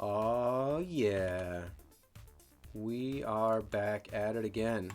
Oh yeah, we are back at it again.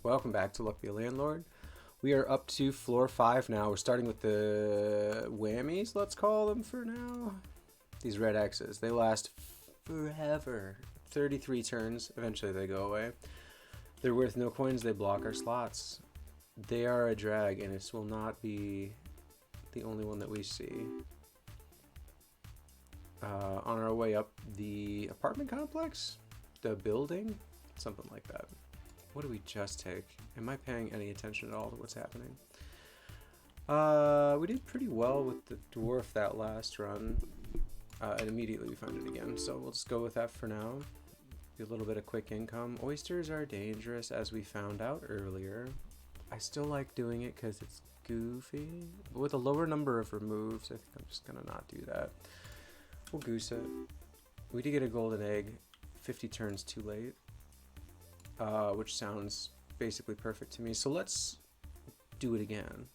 Welcome back to Luck Be a Landlord. We are up to floor 5 now. We're starting with the whammies, let's call them for now. These red X's, they last forever. 33 turns, eventually they go away. They're worth no coins, they block our slots. They are a drag, and this will not be the only one that we see. On our way up the apartment complex? The building? Something like that. What do we just take? Am I paying any attention at all to what's happening? We did pretty well with the dwarf that last run. And immediately we found it again. So we'll just go with that for now. Do a little bit of quick income. Oysters are dangerous, as we found out earlier. I still like doing it because it's goofy. But with a lower number of removes, I think I'm just going to not do that. We'll goose it. We did get a golden egg 50 turns too late, which sounds basically perfect to me. So let's do it again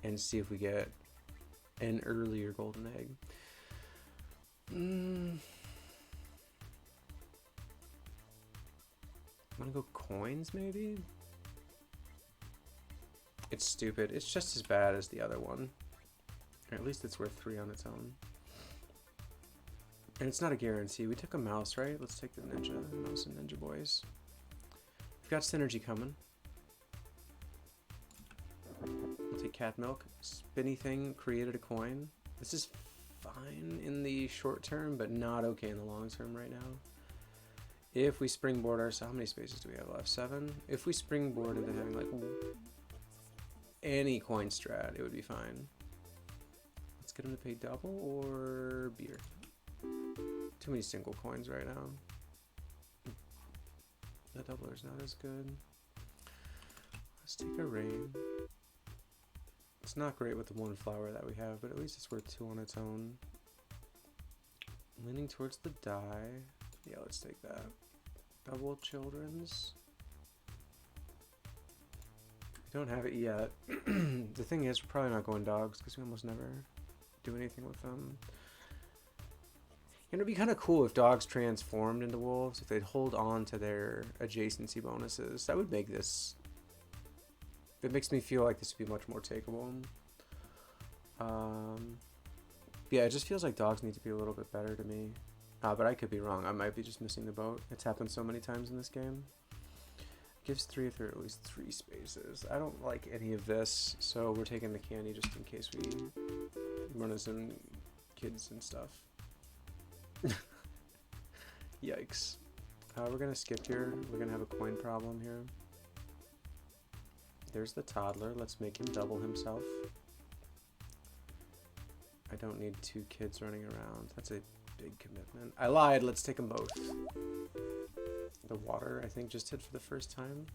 and see if we get an earlier golden egg. I'm gonna go coins maybe? It's stupid. It's just as bad as the other one. Or at least it's worth 3 on its own. And it's not a guarantee. We took a mouse, right? Let's take the ninja, mouse and ninja boys. We've got synergy coming. We'll take cat milk. Spinny thing created a coin. This is fine in the short term, but not okay in the long term right now. If we springboard ourselves, how many spaces do we have left? 7? If we springboard into having like any coin strat, it would be fine. Let's get him to pay double or beer. Too many single coins right now. The doubler's not as good. Let's take a rain. It's not great with the 1 flower that we have, but at least it's worth 2 on its own. Leaning towards the die. Yeah, let's take that. Double children's. We don't have it yet. The thing is, we're probably not going dogs because we almost never do anything with them. It'd be kind of cool if dogs transformed into wolves, if they'd hold on to their adjacency bonuses. That would make this... It makes me feel like this would be much more takeable. Yeah, it just feels like dogs need to be a little bit better to me. But I could be wrong. I might be just missing the boat. It's happened so many times in this game. Gives 3 if there are at least 3 spaces. I don't like any of this, so we're taking the candy just in case we run into some kids and stuff. Yikes. We're gonna skip here. We're gonna have a coin problem here. There's the toddler. Let's make him double himself. I don't need 2 kids running around. That's a big commitment. I lied. Let's take them both. The water, I think, just hit for the first time.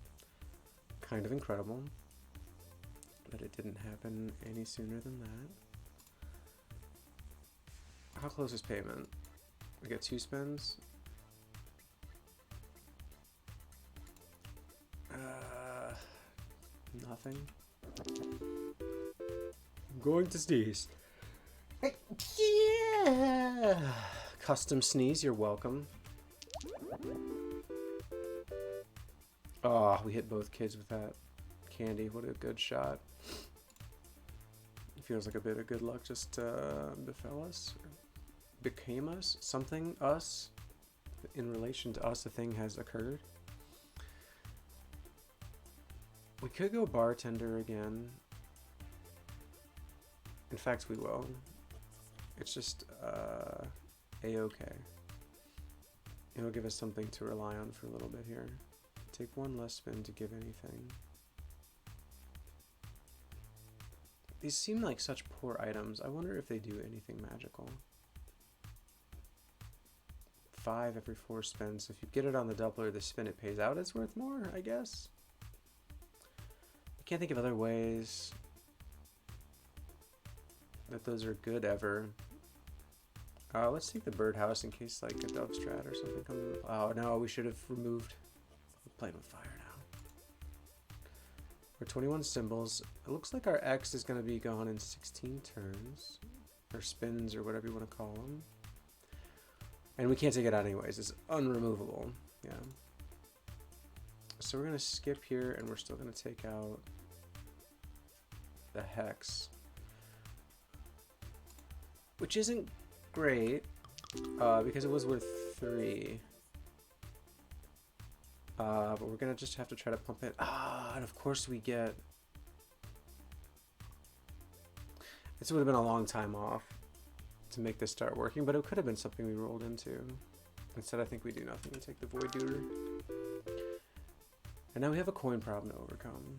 Kind of incredible. But it didn't happen any sooner than that. How close is payment? We got 2 spins. Nothing. I'm going to sneeze. Yeah. Custom sneeze, you're welcome. Oh, we hit both kids with that candy. What a good shot. It feels like a bit of good luck just befell us. Became us. Something us. In relation to us, a thing has occurred. We could go bartender again. In fact, we will. It's just a-okay. It'll give us something to rely on for a little bit here. Take 1 less spin to give anything. These seem like such poor items. I wonder if they do anything magical. 5 every 4 spins. If you get it on the doubler, the spin it pays out, it's worth more, I guess. I can't think of other ways that those are good ever. Let's take the birdhouse in case like a dove strat or something comes in. Oh no, we should have removed. We're playing with fire now. We're 21 symbols. It looks like our X is going to be gone in 16 turns. Or spins, or whatever you want to call them. And we can't take it out anyways. It's unremovable. Yeah. So we're going to skip here, and we're still going to take out the hex. Which isn't great, because it was worth 3. But we're going to just have to try to pump it. And of course we get... This would have been a long time off to make this start working, but it could have been something we rolled into. Instead, I think we do nothing and take the Void Tutor. And now we have a coin problem to overcome.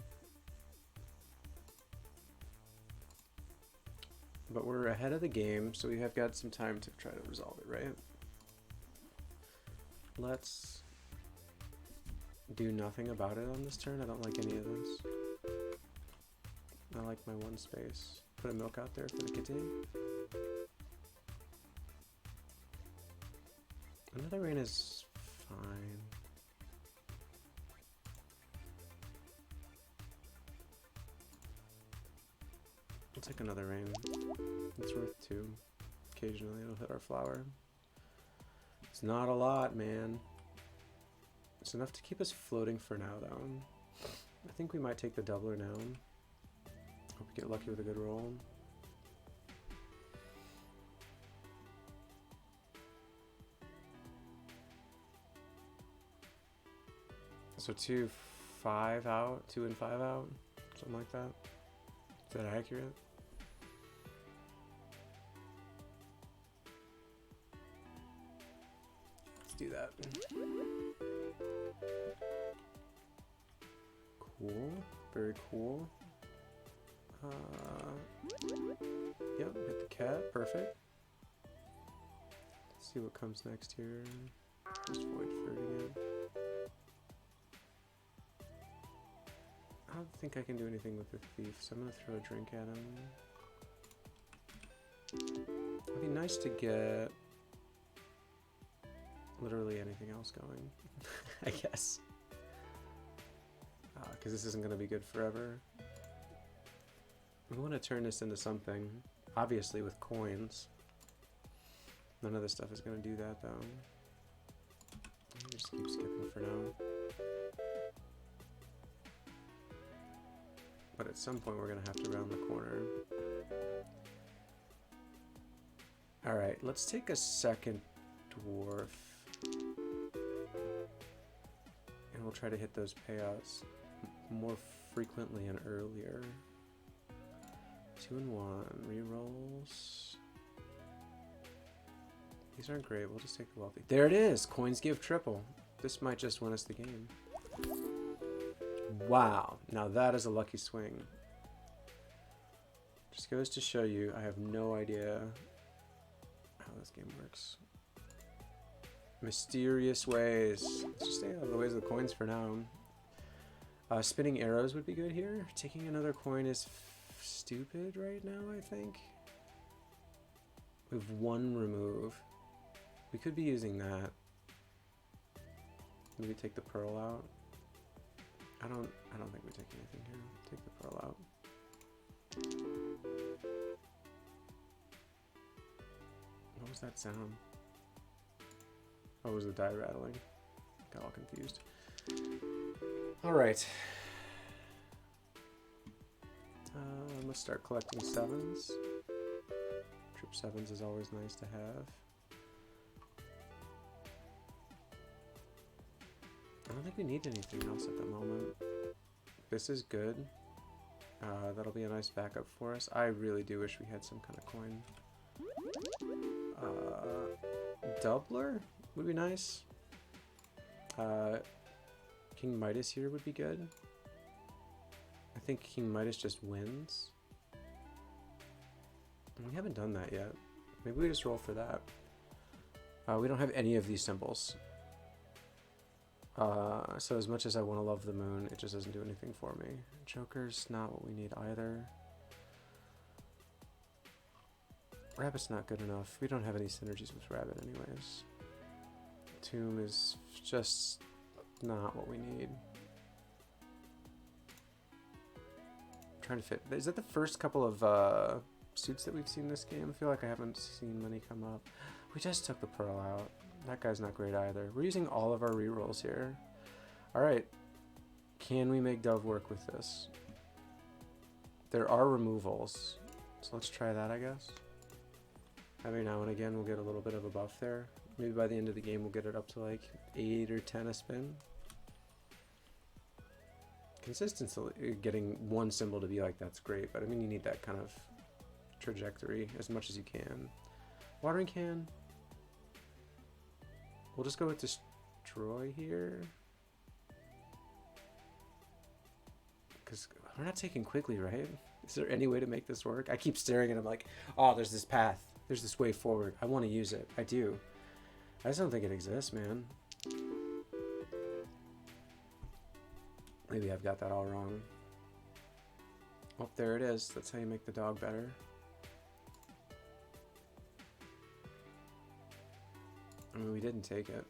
But we're ahead of the game, so we have got some time to try to resolve it, right? Let's do nothing about it on this turn. I don't like any of this. I like my 1 space. Put a milk out there for the kitty. Another rain is fine. I'll take another rain. It's worth 2. Occasionally it'll hit our flower. It's not a lot, man. It's enough to keep us floating for now, though. I think we might take the doubler now. Hope we get lucky with a good roll. So 2, 5 out, 2 and 5 out, something like that. Is that accurate? Let's do that. Cool, very cool. Yep, hit the cat, perfect. Let's see what comes next here. Just void flirting it. I don't think I can do anything with the thief, so I'm gonna throw a drink at him. It'd be nice to get literally anything else going, I guess. Because this isn't gonna be good forever. We want to turn this into something, obviously with coins. None of this stuff is gonna do that though. I'll just keep skipping for now. But at some point we're gonna have to round the corner. Alright, let's take a second dwarf. And we'll try to hit those payouts more frequently and earlier. 2 and 1, rerolls. These aren't great, we'll just take the wealthy. There it is! Coins give triple. This might just win us the game. Wow, now that is a lucky swing. Just goes to show you, I have no idea how this game works. Mysterious ways. Let's just stay out of the ways of the coins for now. Spinning arrows would be good here. Taking another coin is stupid right now, I think. We have 1 remove. We could be using that. Maybe take the pearl out. I don't think we take anything here. Take the pearl out. What was that sound? Oh, it was the die rattling. Got all confused. Alright. Let's start collecting 7s. Trip 7s is always nice to have. I don't think we need anything else at the moment. This is good. That'll be a nice backup for us. I really do wish we had some kind of coin. Doubler would be nice. King Midas here would be good. I think King Midas just wins. We haven't done that yet. Maybe we just roll for that. We don't have any of these symbols. So as much as I want to love the moon, it just doesn't do anything for me. Joker's not what we need either. Rabbit's not good enough. We don't have any synergies with Rabbit anyways. Tomb is just not what we need. I'm trying to fit. Is that the first couple of suits that we've seen this game? I feel like I haven't seen many come up. We just took the pearl out. That guy's not great either. We're using all of our rerolls here. Alright. Can we make Dove work with this? There are removals. So let's try that, I guess. Every now and again we'll get a little bit of a buff there. Maybe by the end of the game we'll get it up to like 8 or 10 a spin. Consistently getting one symbol to be like that's great, but I mean you need that kind of trajectory as much as you can. Watering can. We'll just go with destroy here. Because we're not taking quickly, right? Is there any way to make this work? I keep staring at him like, oh, there's this path. There's this way forward. I want to use it. I do. I just don't think it exists, man. Maybe I've got that all wrong. Oh, there it is. That's how you make the dog better. I mean, we didn't take it.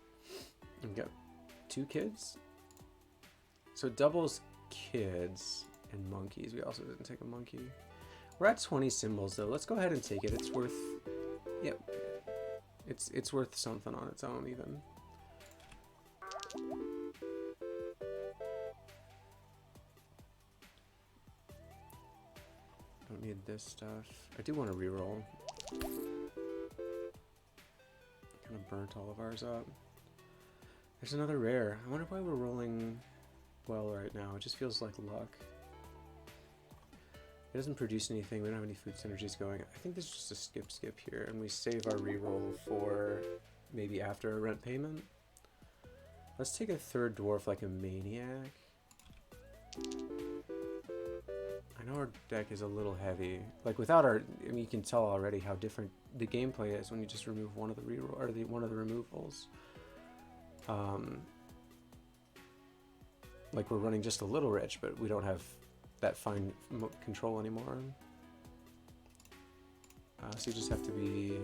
We got 2 kids. So it doubles kids and monkeys. We also didn't take a monkey. We're at 20 symbols though. Let's go ahead and take it. It's worth, yep. It's worth something on its own even. Don't need this stuff. I do want to reroll. Kind of burnt all of ours up. There's another rare. I wonder why we're rolling well right now. It just feels like luck. It doesn't produce anything. We don't have any food synergies going. I think there's just a skip here, and we save our reroll for maybe after a rent payment. Let's take a third dwarf like a maniac. I know our deck is a little heavy. Like without our, I mean, you can tell already how different the gameplay is when you just remove one of the reroll or one of the removals. Like we're running just a little rich, but we don't have that fine control anymore. So you just have to be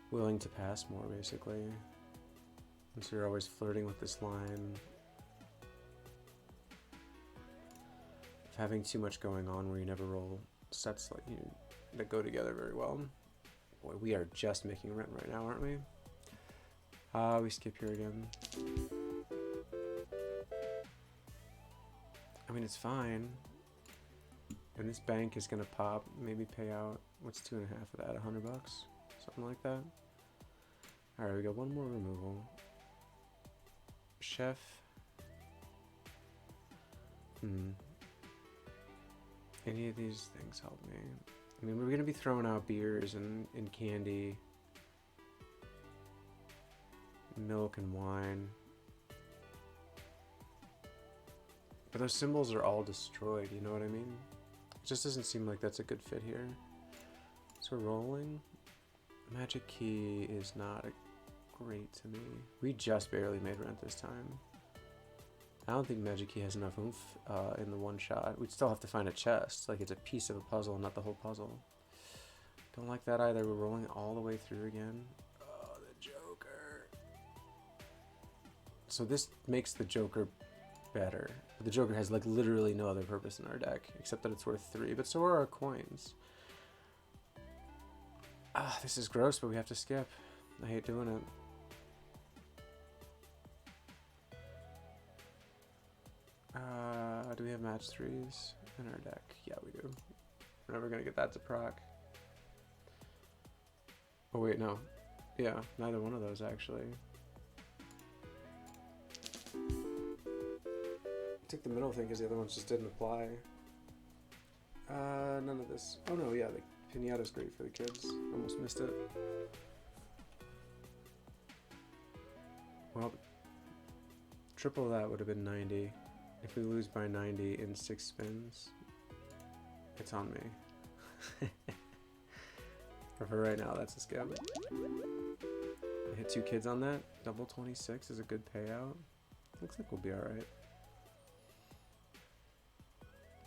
willing to pass more, basically. And so you're always flirting with this line of having too much going on where you never roll sets like that go together very well. Boy, we are just making rent right now, aren't we? We skip here again. I mean, it's fine. And this bank is gonna pop, maybe pay out, what's 2.5 of that, $100 bucks? Something like that. Alright, we got one more removal. Chef. Any of these things help me. I mean, we're gonna be throwing out beers and candy. Milk and wine. But those symbols are all destroyed, you know what I mean? It just doesn't seem like that's a good fit here. So we're rolling. Magic key is not great to me. We just barely made rent this time. I don't think magic key has enough oomph in the one shot. We'd still have to find a chest. Like it's a piece of a puzzle, not the whole puzzle. Don't like that either. We're rolling all the way through again. Oh, the Joker. So this makes the Joker better. But the Joker has like literally no other purpose in our deck except that it's worth 3. But so are our coins. Ah, this is gross, but we have to skip. I hate doing it. Do we have match 3s in our deck? Yeah, we do. We're never gonna get that to proc. Oh wait, no. Yeah, neither one of those actually. I took the middle thing because the other ones just didn't apply. None of this. Oh no, yeah, the pinata's great for the kids. Almost missed it. Well, triple that would have been 90. If we lose by 90 in 6 spins, it's on me. For right now, that's a skip. I hit 2 kids on that. Double 26 is a good payout. Looks like we'll be alright.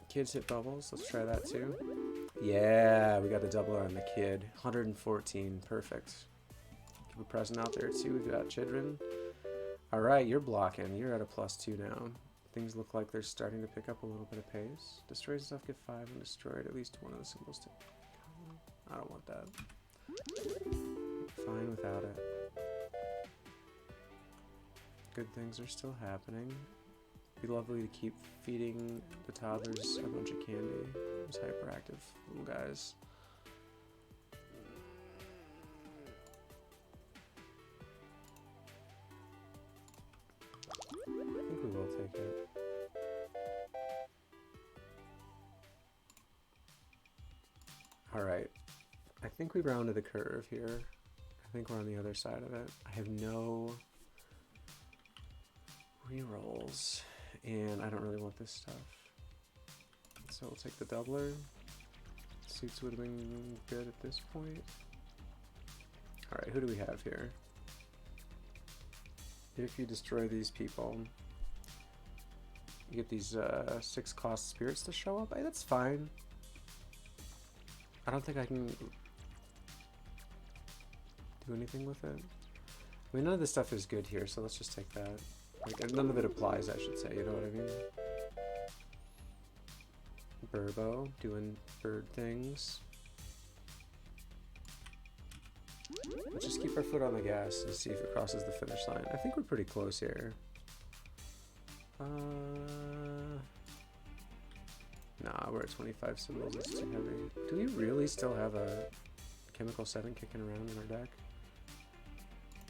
Kids hit bubbles. Let's try that too. Yeah, we got the doubler on the kid. 114. Perfect. Keep a present out there too. We've got children. Alright, you're blocking. You're at a +2 now. Things look like they're starting to pick up a little bit of pace. Destroy stuff, get 5, and destroyed at least one of the symbols too. I don't want that. Fine without it. Good things are still happening. It'd be lovely to keep feeding the toddlers a bunch of candy. Those hyperactive little guys. I think we will take it. Alright. I think we rounded the curve here. I think we're on the other side of it. I have no rerolls, and I don't really want this stuff. So we'll take the doubler. Suits would have been good at this point. Alright, who do we have here? If you destroy these people, you get these 6 cost spirits to show up. Hey, that's fine. I don't think I can do anything with it. I mean, none of this stuff is good here, so let's just take that. Like, none of it applies, I should say, you know what I mean? Burbo, doing bird things. Let's just keep our foot on the gas and see if it crosses the finish line. I think we're pretty close here. Nah, we're at 25 symbols, it's too heavy. Do we really still have a chemical 7 kicking around in our deck?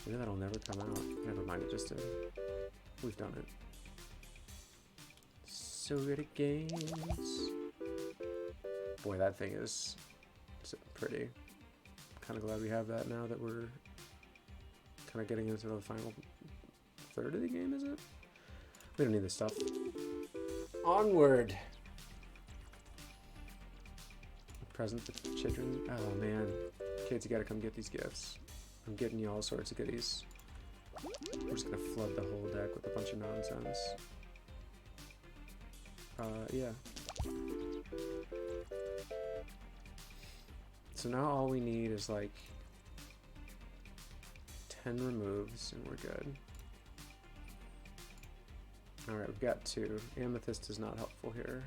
Maybe that'll never come out. Never mind, it just did. We've done it. So good at games. Boy, that thing is pretty. Kind of glad we have that now that we're kind of getting into the final third of the game, is it? We don't need this stuff. Onward! Present the children. Oh man. Kids, you gotta come get these gifts. I'm getting you all sorts of goodies. We're just gonna flood the whole deck with a bunch of nonsense. Yeah. So now all we need is like 10 removes and we're good. Alright, we've got 2. Amethyst is not helpful here.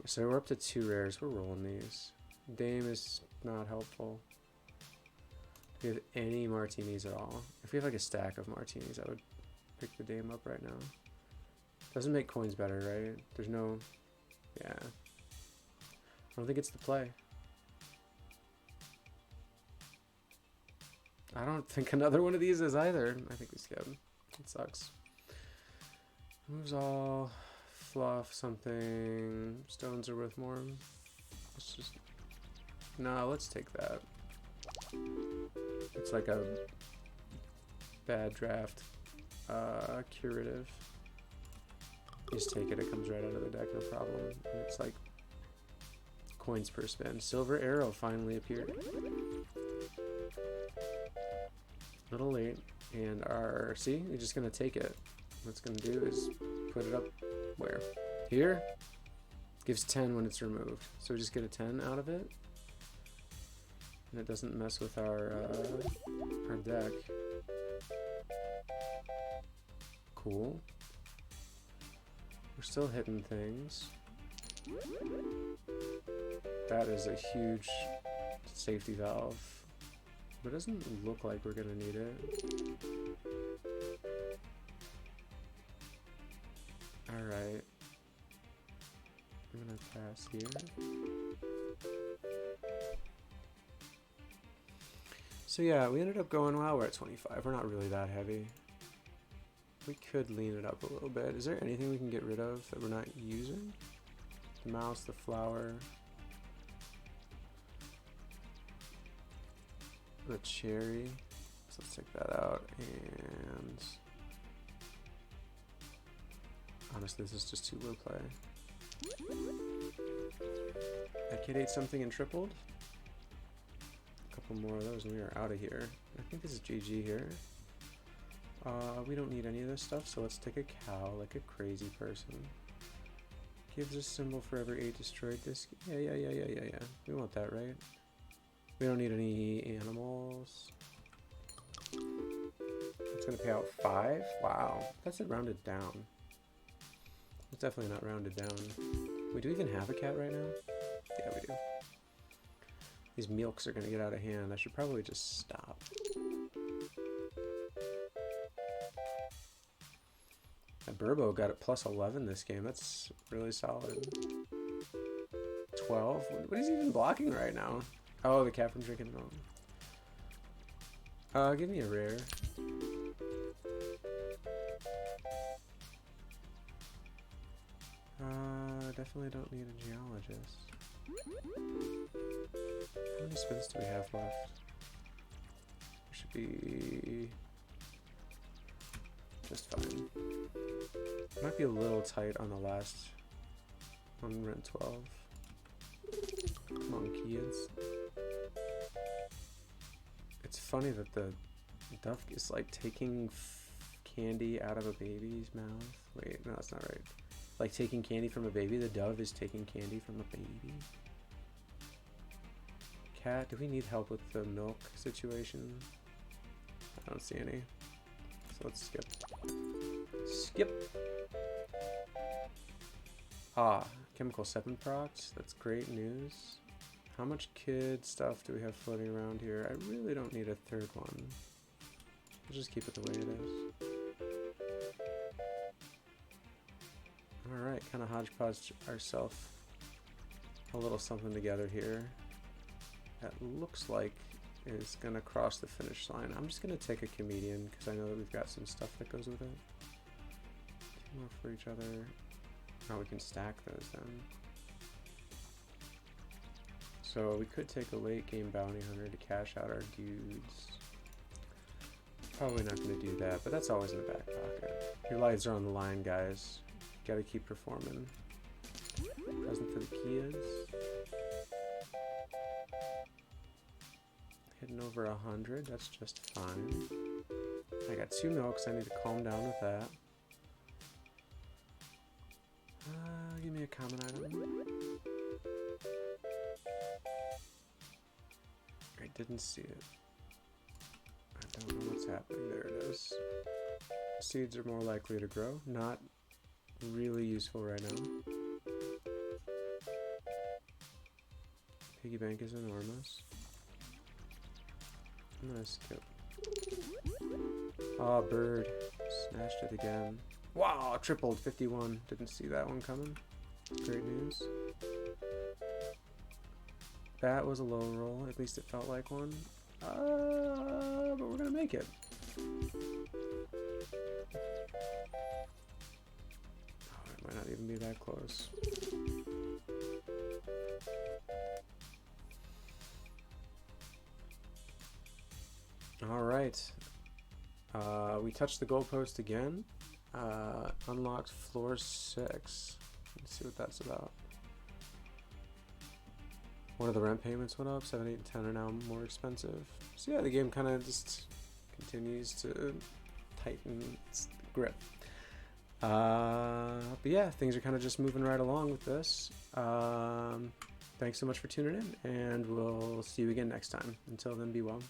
So we're up to 2 rares. We're rolling these. Dame is not helpful. Do we have any martinis at all? If we have like a stack of martinis, I would pick the Dame up right now. Doesn't make coins better, right? There's no... Yeah. I don't think it's the play. I don't think another one of these is either. I think we skip. It sucks. Moves all... Fluff, something. Stones are worth more. Let's just... No, let's take that. It's like a bad draft curative. You just take it, it comes right out of the deck, no problem. And it's like coins per spin. Silver Arrow finally appeared. A little late. And our... See? We're just gonna take it. What it's gonna do is put it up where? Here? Gives 10 when it's removed. So we just get a 10 out of it. And it doesn't mess with our deck. Cool. We're still hitting things. That is a huge safety valve. But it doesn't look like we're gonna need it. Alright. I'm gonna pass here. So yeah, we ended up going, well, we're at 25. We're not really that heavy. We could lean it up a little bit. Is there anything we can get rid of that we're not using? The mouse, the flower. The cherry. So let's take that out. And... honestly, this is just too low play. That kid ate something and tripled. A couple more of those and we are out of here. I think this is GG here. We don't need any of this stuff, so let's take a cow like a crazy person. Gives a symbol for every 8 destroyed this. Yeah. We want that, right? We don't need any animals. It's gonna pay out 5? Wow, that's it rounded down. It's definitely not rounded down. Wait, do we even have a cat right now? Yeah, we do. These milks are gonna get out of hand. I should probably just stop. Burbo got it plus 11 this game. That's really solid. 12? What is he even blocking right now? Oh, the cat from drinking milk. Give me a rare. Definitely don't need a geologist. How many spins do we have left? Should be just fine. Might be a little tight on the last on rent 12. Come on, kids. It's funny that the dove is like taking candy out of a baby's mouth. Wait, no, that's not right. Like taking candy from a baby. The dove is taking candy from a baby. Cat, do we need help with the milk situation? I don't see any. So let's skip. Skip! Ah, Chemical 7 procs. That's great news. How much kid stuff do we have floating around here? I really don't need a third one. We'll just keep it the way it is. Alright, kind of hodgepodge ourselves a little something together here. That looks like is going to cross the finish line. I'm just going to take a comedian because I know that we've got some stuff that goes with it. 2 more for each other. Oh, we can stack those then. So we could take a late game bounty hunter to cash out our dudes. Probably not going to do that, but that's always in the back pocket. Your lives are on the line, guys. Gotta keep performing. Present for the kids. Hitting over 100, that's just fine. I got 2 milks, I need to calm down with that. Give me a common item. I didn't see it. I don't know what's happening. There it is. Seeds are more likely to grow. Not really useful right now. Piggy bank is enormous. I'm gonna skip. Oh, bird. Snatched it again. Wow, tripled 51. Didn't see that one coming. Great news. That was a low roll. At least it felt like one. But we're gonna make it. Oh, it might not even be that close. All right. We touched the goalpost again. Unlocked floor 6. Let's see what that's about. One of the rent payments went up. 7, 8, and 10 are now more expensive. So yeah, the game kind of just continues to tighten its grip. But yeah, things are kind of just moving right along with this. Thanks so much for tuning in, and we'll see you again next time. Until then, be well.